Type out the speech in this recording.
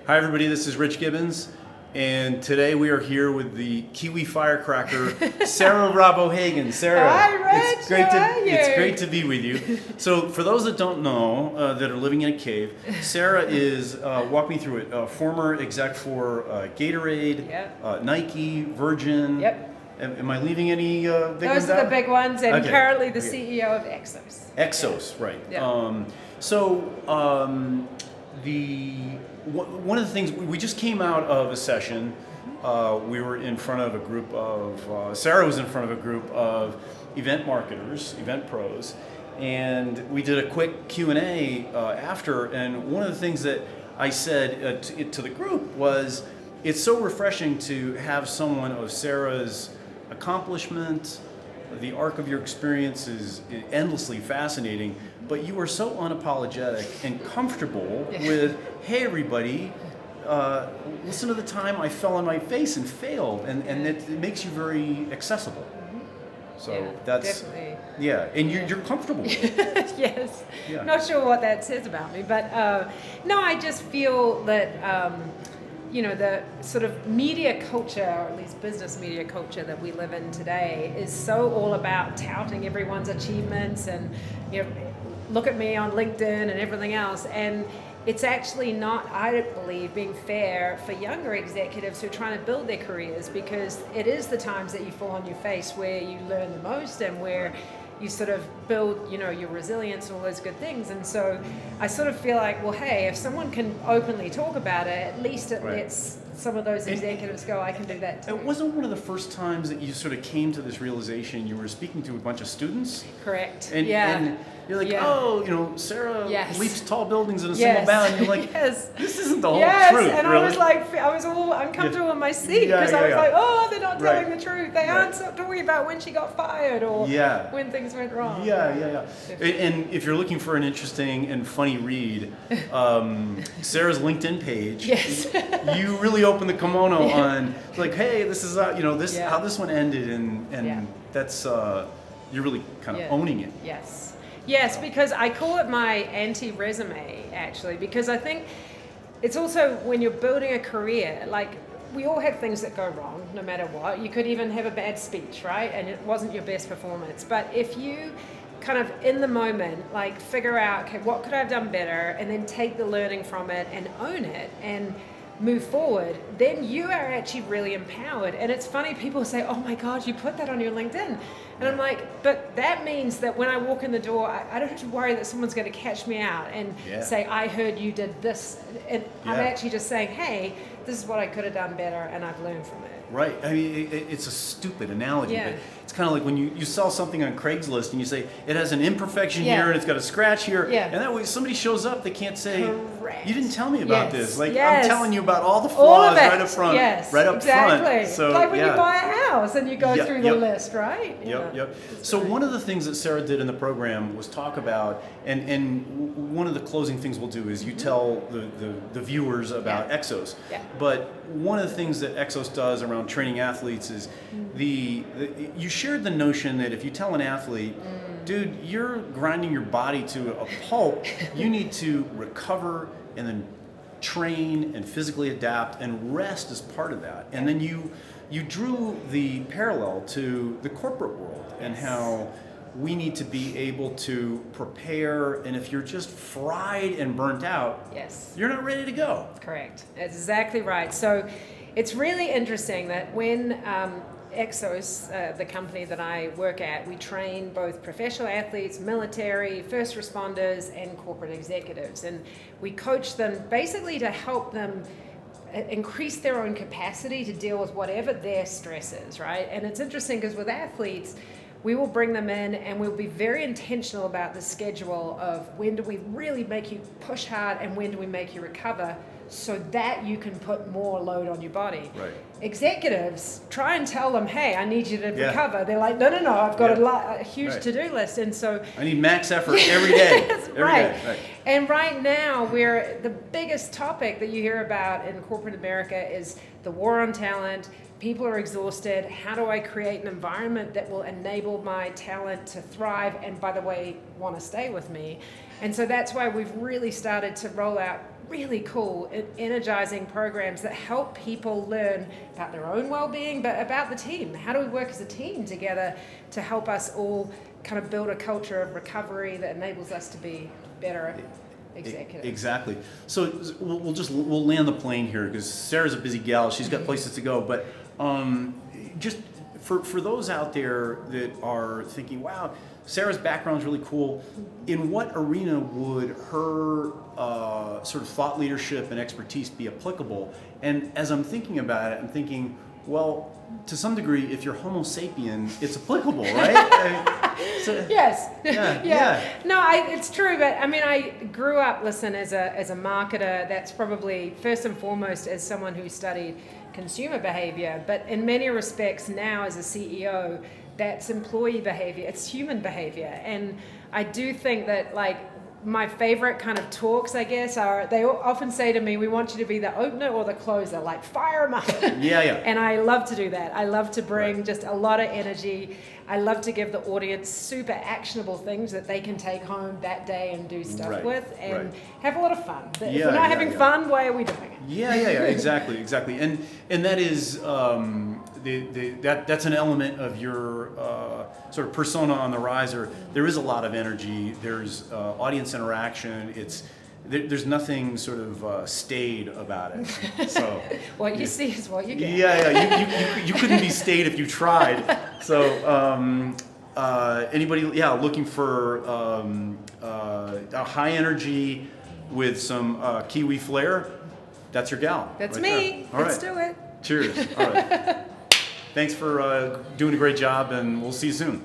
Hi everybody, this is Rich Gibbons, and today we are here with the Kiwi firecracker, Sarah Robb O'Hagan. Sarah, hi Rich, it's great to be with you. So for those that don't know, that are living in a cave, Sarah is, walk me through it, former exec for Gatorade, Nike, Virgin. Yep. Am I leaving any big ones out? Those are the big ones, and currently the Okay. CEO of Exos. Exos, right. Yep. One of the things, we just came out of a session. We were in front of a group of, Sarah was in front of a group of event marketers, event pros, and we did a quick Q&A after, and one of the things that I said to the group was, it's so refreshing to have someone of Sarah's accomplishment. The arc of your experience is endlessly fascinating, but you are so unapologetic and comfortable with, hey everybody, listen to the time I fell on my face and failed, and it makes you very accessible. So that's definitely. Yeah, and you're comfortable with it. Yes. Yeah. Not sure what that says about me, but no, I just feel that the sort of media culture, or at least business media culture that we live in today, is so all about touting everyone's achievements and, look at me on LinkedIn and everything else. And it's actually not, I don't believe, being fair for younger executives who are trying to build their careers, because it is the times that you fall on your face where you learn the most and where you sort of build, your resilience and all those good things. And so I sort of feel like, well, hey, if someone can openly talk about it, at least it lets some of those executives go, I can do that too. It wasn't one of the first times that you sort of came to this realization. You were speaking to a bunch of students. Correct. And you're like, Sarah leaps tall buildings in a single bound. And you're like, this isn't the whole truth, and really. I was like, I was all uncomfortable in my seat, because I was like, oh, they're not telling the truth. They aren't talking about when she got fired or when things went wrong. And if you're looking for an interesting and funny read, Sarah's LinkedIn page, you really open the kimono on, like, hey, this is how this one ended, and that's you're really kind of owning it. Yes, because I call it my anti-resume, actually, because I think it's also when you're building a career, like, we all have things that go wrong, no matter what. You could even have a bad speech, right? And it wasn't your best performance. But if you kind of, in the moment, like, figure out, okay, what could I have done better? And then take the learning from it and own it and move forward, then you are actually really empowered. And it's funny, people say, oh my God, you put that on your LinkedIn. And I'm like, but that means that when I walk in the door, I don't have to worry that someone's going to catch me out and say, I heard you did this. And I'm actually just saying, hey, this is what I could have done better, and I've learned from it. Right. I mean, it's a stupid analogy, but it's kind of like when you sell something on Craigslist and you say, it has an imperfection here and it's got a scratch here. And that way somebody shows up, they can't say, you didn't tell me about this. Like, I'm telling you about all the flaws right up front. Right up front. So, like when you buy a house and you go through the list, right? Yep. So one of the things that Sarah did in the program was talk about, and one of the closing things we'll do is you tell the viewers about Exos. But one of the things that Exos does around training athletes is you shared the notion that if you tell an athlete, dude, you're grinding your body to a pulp, you need to recover and then train and physically adapt, and rest is part of that. And then you drew the parallel to the corporate world and how we need to be able to prepare, and if you're just fried and burnt out, you're not ready to go. Correct. That's exactly right. So it's really interesting that when Exos, the company that I work at, we train both professional athletes, military, first responders, and corporate executives. And we coach them basically to help them increase their own capacity to deal with whatever their stress is, right? And it's interesting because with athletes, we will bring them in and we'll be very intentional about the schedule of when do we really make you push hard and when do we make you recover, so that you can put more load on your body. Right. Executives, try and tell them, hey, I need you to recover. They're like, no, I've got a huge to-do list. And so I need max effort every day. Right. And right now, the biggest topic that you hear about in corporate America is the war on talent. People are exhausted. How do I create an environment that will enable my talent to thrive and, by the way, want to stay with me? And so that's why we've really started to roll out really cool, energizing programs that help people learn about their own well-being, but about the team. How do we work as a team together to help us all kind of build a culture of recovery that enables us to be better executives? Exactly. So we'll land the plane here because Sarah's a busy gal. She's got places to go. But just for those out there that are thinking, wow, Sarah's background's really cool. In what arena would her sort of thought leadership and expertise be applicable? And as I'm thinking about it, I'm thinking, well, to some degree, if you're Homo sapien, it's applicable, right? Yes. Yeah. No, it's true. But I mean, I grew up, as a marketer. That's probably first and foremost as someone who studied consumer behavior. But in many respects now as a CEO, that's employee behavior. It's human behavior. And I do think that my favorite kind of talks, I guess, are they often say to me, we want you to be the opener or the closer, like fire them up. Yeah. And I love to do that. I love to bring just a lot of energy. I love to give the audience super actionable things that they can take home that day and do stuff with and have a lot of fun. But if we're not having fun, why are we doing it? Yeah, exactly. And that is that's an element of your sort of persona on the rise. There is a lot of energy. There's audience interaction. There's nothing sort of staid about it. So what you see is what you get. Yeah. You couldn't be staid if you tried. So anybody, looking for a high energy with some Kiwi flair, that's your gal. That's right me. There. Let's do it. Cheers. All right. Thanks for doing a great job, and we'll see you soon.